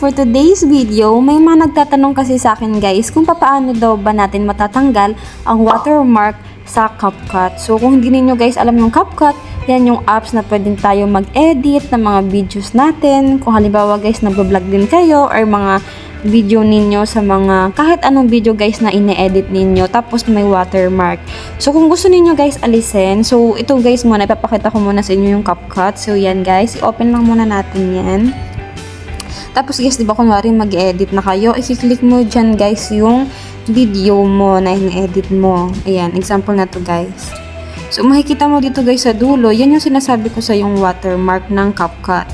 for today's video, may mga nagtatanong kasi sa akin guys kung paano daw ba natin matatanggal ang watermark sa CapCut. So kung hindi niyo guys alam yung CapCut, yan yung apps na pwedeng tayo mag-edit ng mga videos natin. Kung halimbawa guys nagbo-vlog din kayo or mga video ninyo sa mga kahit anong video guys na ine-edit ninyo tapos may watermark. So kung gusto niyo guys alisin, so ito guys muna ipapakita ko muna sa inyo yung CapCut. So yan guys, i-open lang muna natin yan. Tapos guys, di ba kunwari mag-edit na kayo, i-click mo dyan guys yung video mo na in-edit mo. Ayan, example na to guys. So makikita mo dito guys sa dulo, yan yung sinasabi ko sa yung watermark ng CapCut.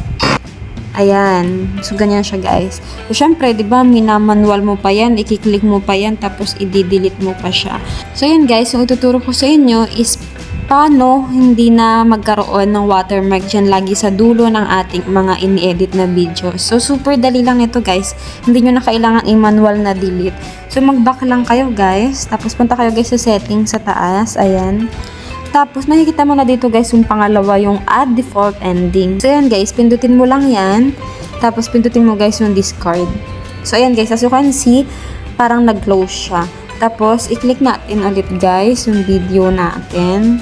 Ayan. So, ganyan siya, guys. So, syempre, di ba, minamanual mo pa yan, i-click mo pa yan, tapos i-delete mo pa siya. So, yan, guys. Yung ituturo ko sa inyo is paano hindi na magkaroon ng watermark dyan lagi sa dulo ng ating mga ini-edit na video. So, super dali lang ito, guys. Hindi nyo na kailangan i-manual na delete. So, mag-back lang kayo, guys. Tapos, punta kayo, guys, sa settings sa taas. Ayan. Tapos, makikita mo na dito guys yung pangalawa, yung add default ending. So, ayan guys, pindutin mo lang yan. Tapos, pindutin mo guys yung discard. So, ayan guys, as you can see, parang nag-close siya. Tapos, i-click natin ulit guys yung video natin.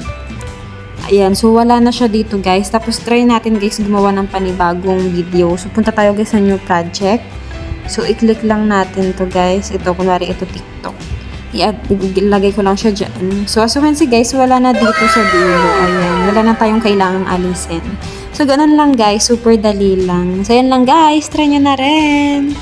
Ayan, so wala na siya dito guys. Tapos, try natin guys gumawa ng panibagong video. So, punta tayo guys sa new project. So, i-click lang natin to guys. Ito, kunwari ito TikTok. Ilagay ko lang siya dyan. So, as you can see guys, wala na dito sa dulo. Ayan, wala na tayong kailangang alisin. So, ganun lang guys, super dali lang. So, yan lang guys, try nyo na rin.